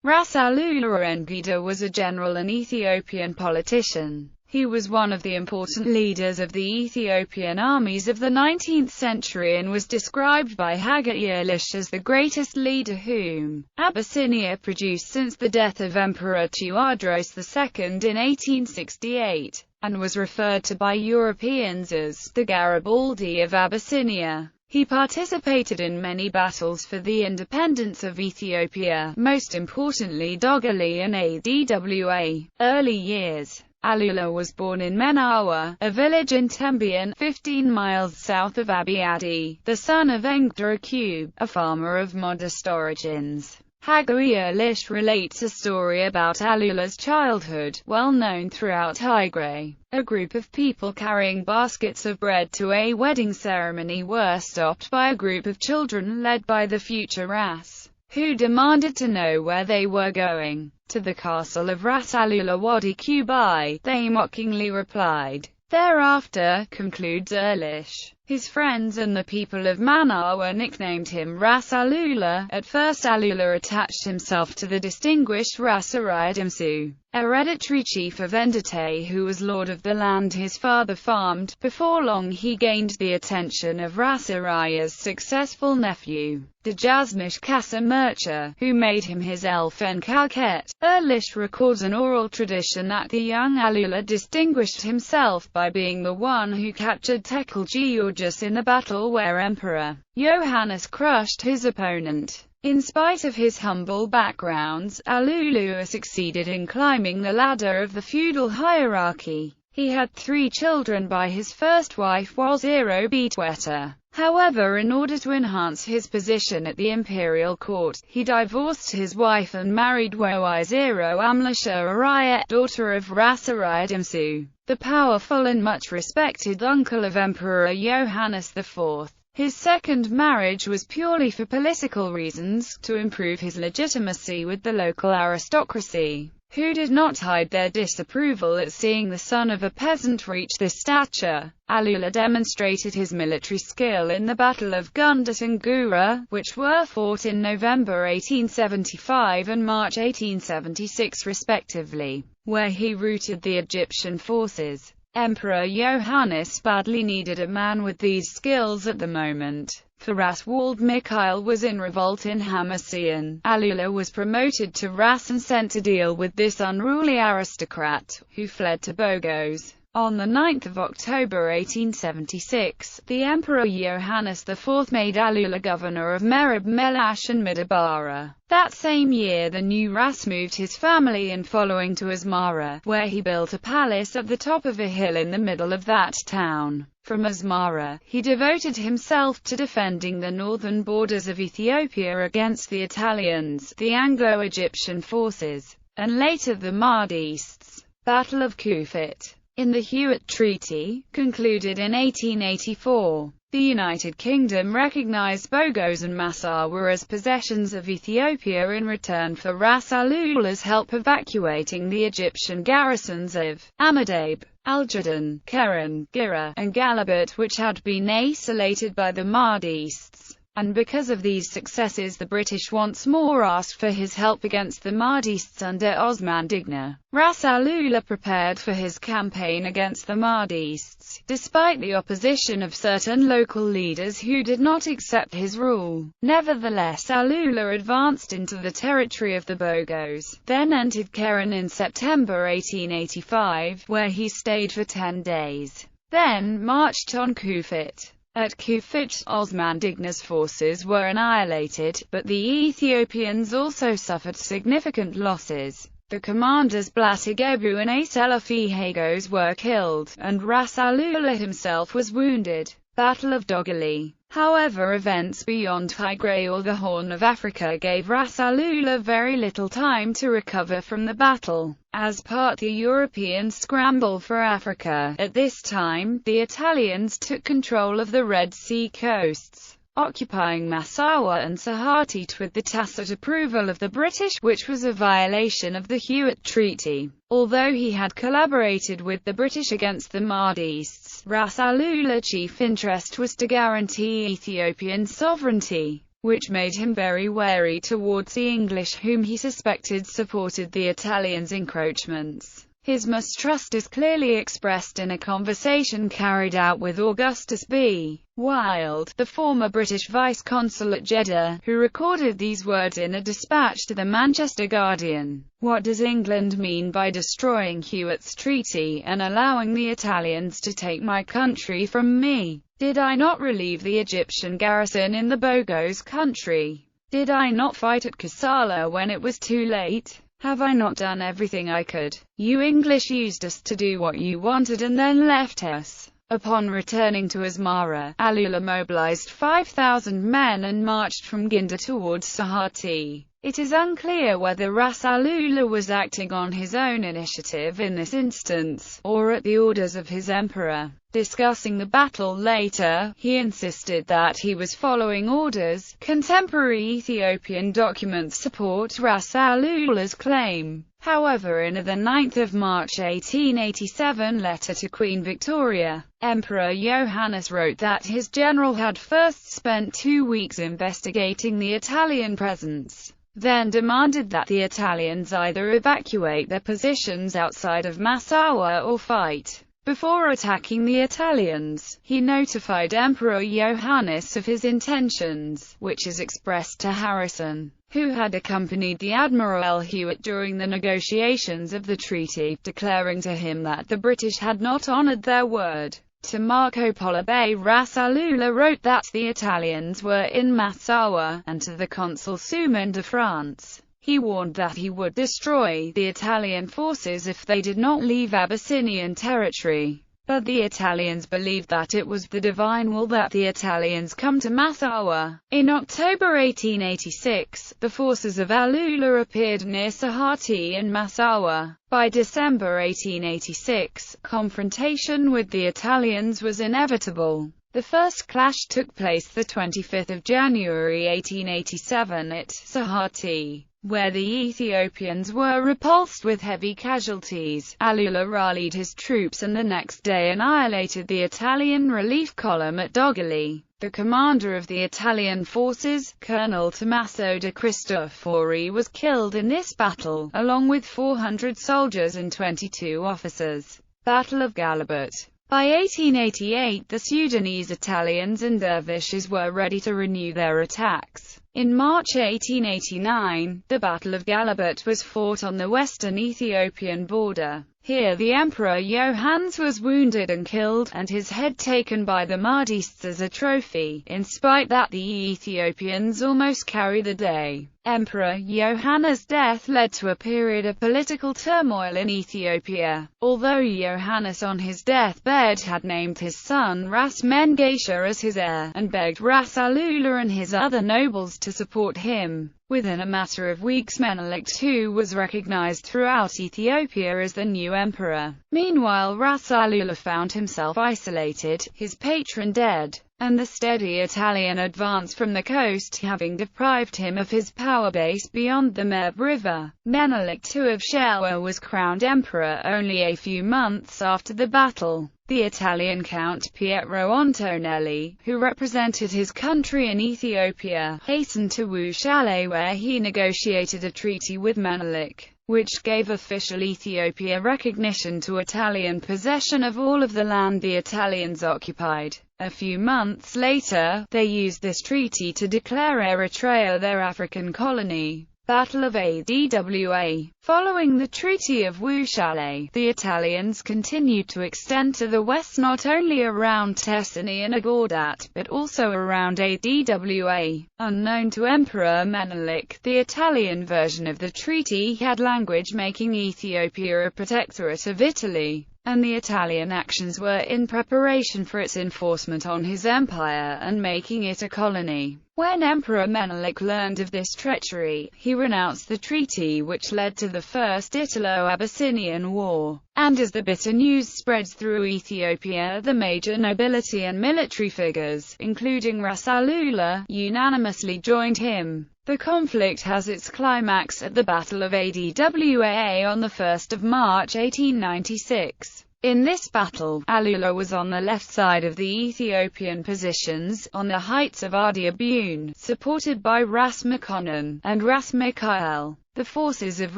Ras Alula Engida was a general and Ethiopian politician. He was one of the important leaders of the Ethiopian armies of the 19th century and was described by Haggai Eilish as the greatest leader whom Abyssinia produced since the death of Emperor Tewodros II in 1868, and was referred to by Europeans as the Garibaldi of Abyssinia. He participated in many battles for the independence of Ethiopia, most importantly Dogili and Adwa. Early years. Alula was born in Menawa, a village in Tembian, 15 miles south of Abiadi, the son of Alula Qubi, a farmer of modest origins. Haggai Eilish relates a story about Alula's childhood, well known throughout Tigray. A group of people carrying baskets of bread to a wedding ceremony were stopped by a group of children led by the future Ras, who demanded to know where they were going. To the castle of Ras Alula Qubi, they mockingly replied. Thereafter, concludes Eilish, his friends and the people of Manawa nicknamed him Ras Alula. At first Alula attached himself to the distinguished Ras Alula, hereditary chief of Endete, who was lord of the land his father farmed. Before long he gained the attention of Ras Alula's successful nephew, Dejazmish Kasa Mercha, who made him his elfin calquet. Eilish records an oral tradition that the young Alula distinguished himself by being the one who captured Tekel Georgius in the battle where Emperor Johannes crushed his opponent. In spite of his humble backgrounds, Alula succeeded in climbing the ladder of the feudal hierarchy. He had 3 children by his first wife Waziro Betweta. However, in order to enhance his position at the imperial court, he divorced his wife and married Waziro Amlisha Araya, daughter of Ras Alula, the powerful and much respected uncle of Emperor Johannes IV. His second marriage was purely for political reasons, to improve his legitimacy with the local aristocracy, who did not hide their disapproval at seeing the son of a peasant reach this stature. Alula demonstrated his military skill in the Battle of Gundit and Gura, which were fought in November 1875 and March 1876 respectively, where he routed the Egyptian forces. Emperor Johannes badly needed a man with these skills at the moment, for Ras Wald Mikhail was in revolt in Hamasien. Alula was promoted to Ras and sent to deal with this unruly aristocrat, who fled to Bogos. On 9 October 1876, the Emperor Johannes IV made Alula governor of Merib Melash and Midabara. That same year the new Ras moved his family and following to Asmara, where he built a palace at the top of a hill in the middle of that town. From Asmara, he devoted himself to defending the northern borders of Ethiopia against the Italians, the Anglo-Egyptian forces, and later the Mahdists. Battle of Kufit. In the Hewitt Treaty, concluded in 1884, the United Kingdom recognized Bogos and Massawa as possessions of Ethiopia in return for Ras Alula's help evacuating the Egyptian garrisons of Amadab, Aljadan, Keren, Gira, and Galabat, which had been isolated by the Mahdists. And because of these successes the British once more asked for his help against the Mahdists under Osman Digna. Ras Alula prepared for his campaign against the Mahdists, despite the opposition of certain local leaders who did not accept his rule. Nevertheless, Alula advanced into the territory of the Bogos, then entered Keren in September 1885, where he stayed for 10 days. Then marched on Kufit. At Kufit, Osman Digna's forces were annihilated, but the Ethiopians also suffered significant losses. The commanders Blatigebu and Aselafi Hagos were killed, and Ras Alula himself was wounded. Battle of Dogili. However, events beyond Tigray or the Horn of Africa gave Ras Alula very little time to recover from the battle. As part of the European scramble for Africa, at this time, the Italians took control of the Red Sea coasts, occupying Massawa and Sahatit with the tacit approval of the British, which was a violation of the Hewitt Treaty. Although he had collaborated with the British against the Mahdists, Ras Alula's chief interest was to guarantee Ethiopian sovereignty. which made him very wary towards the English, whom he suspected supported the Italians' encroachments. His mistrust is clearly expressed in a conversation carried out with Augustus B. Wilde, the former British vice-consul at Jeddah, who recorded these words in a dispatch to the Manchester Guardian. "What does England mean by destroying Hewitt's treaty, and allowing the Italians to take my country from me? Did I not relieve the Egyptian garrison in the Bogos country? Did I not fight at Kassala when it was too late? Have I not done everything I could? You English used us to do what you wanted and then left us." Upon returning to Asmara, Alula mobilized 5,000 men and marched from Ginda towards Sahati. It is unclear whether Ras Alula was acting on his own initiative in this instance, or at the orders of his emperor. Discussing the battle later, he insisted that he was following orders. Contemporary Ethiopian documents support Ras Alula's claim. However, in a 9 March 1887 letter to Queen Victoria, Emperor Johannes wrote that his general had first spent 2 weeks investigating the Italian presence, then demanded that the Italians either evacuate their positions outside of Massawa or fight. Before attacking the Italians, he notified Emperor Johannes of his intentions, which is expressed to Harrison, who had accompanied the Admiral Hewitt during the negotiations of the treaty, declaring to him that the British had not honored their word. To Marco Polo Bay, Ras Alula wrote that the Italians were in Massawa, and to the consul Suman de France, he warned that he would destroy the Italian forces if they did not leave Abyssinian territory. But the Italians believed that it was the divine will that the Italians come to Massawa. In October 1886, the forces of Alula appeared near Sahati and Massawa. By December 1886, confrontation with the Italians was inevitable. The first clash took place the 25th of January 1887 at Sahati, where the Ethiopians were repulsed with heavy casualties. Alula rallied his troops and the next day annihilated the Italian relief column at Dogali. The commander of the Italian forces, Colonel Tommaso de Cristofori, was killed in this battle, along with 400 soldiers and 22 officers. Battle of Galabut. By 1888, the Sudanese Italians and dervishes were ready to renew their attacks. In March 1889, the Battle of Galabut was fought on the western Ethiopian border. Here the Emperor Johannes was wounded and killed, and his head taken by the Mahdists as a trophy. In spite that the Ethiopians almost carried the day. Emperor Johannes' death led to a period of political turmoil in Ethiopia. Although Johannes on his deathbed had named his son Ras Mengesha as his heir, and begged Ras Alula and his other nobles to support him, within a matter of weeks Menelik II was recognized throughout Ethiopia as the new emperor. Meanwhile, Ras Alula found himself isolated, his patron dead, and the steady Italian advance from the coast having deprived him of his power base beyond the Meb River. Menelik II of Shelwa was crowned emperor only a few months after the battle. The Italian Count Pietro Antonelli, who represented his country in Ethiopia, hastened to Wuchale where he negotiated a treaty with Menelik, which gave official Ethiopia recognition to Italian possession of all of the land the Italians occupied. A few months later, they used this treaty to declare Eritrea their African colony. Battle of Adwa. Following the Treaty of Wuchale, the Italians continued to extend to the west not only around Tessani and Agordat, but also around Adwa. Unknown to Emperor Menelik, the Italian version of the treaty had language making Ethiopia a protectorate of Italy, and the Italian actions were in preparation for its enforcement on his empire and making it a colony. When Emperor Menelik learned of this treachery, he renounced the treaty, which led to the First Italo-Abyssinian War. And as the bitter news spread through Ethiopia, the major nobility and military figures, including Ras Alula, unanimously joined him. The conflict has its climax at the Battle of Adwa on 1 March 1896. In this battle, Alula was on the left side of the Ethiopian positions, on the heights of Attribution, supported by Ras Makonnen and Ras Mikael. The forces of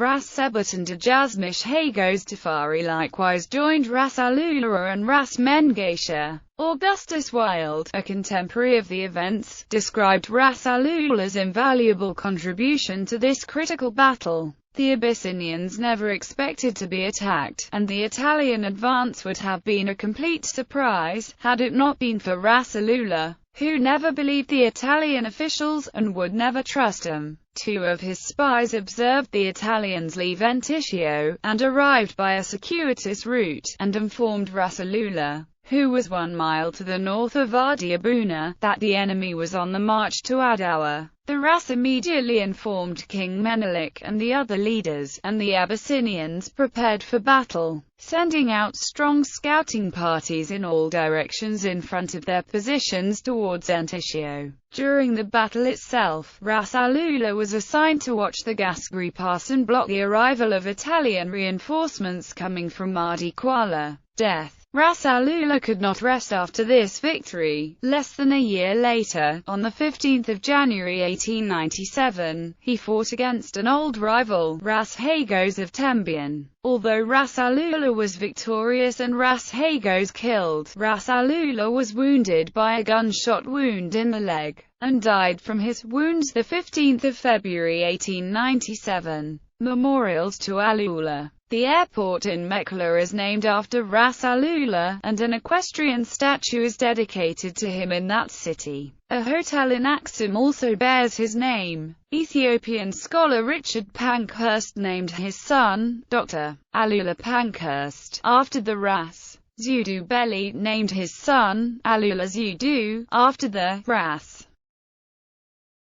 Ras Sebut and Dejazmish Hagos Tafari likewise joined Ras Alula and Ras Mengesha. Augustus Wilde, a contemporary of the events, described Ras Alula's invaluable contribution to this critical battle. The Abyssinians never expected to be attacked, and the Italian advance would have been a complete surprise, had it not been for Ras Alula, who never believed the Italian officials, and would never trust them. 2 of his spies observed the Italians leave Anticio, and arrived by a circuitous route, and informed Ras Alula, who was 1 mile to the north of Adwa, that the enemy was on the march to Adwa. The Ras immediately informed King Menelik and the other leaders, and the Abyssinians prepared for battle, sending out strong scouting parties in all directions in front of their positions towards Anticio. During the battle itself, Ras Alula was assigned to watch the Gasgri Pass and block the arrival of Italian reinforcements coming from Adwa. Death. Ras Alula could not rest after this victory. Less than a year later, on the 15th of January 1897, he fought against an old rival, Ras Hagos of Tembian. Although Ras Alula was victorious and Ras Hagos killed, Ras Alula was wounded by a gunshot wound in the leg, and died from his wounds the 15th of February 1897. Memorials to Alula. The airport in Mekla is named after Ras Alula, and an equestrian statue is dedicated to him in that city. A hotel in Aksum also bears his name. Ethiopian scholar Richard Pankhurst named his son, Dr. Alula Pankhurst, after the Ras. Zudu Belli named his son, Alula Zudu, after the Ras.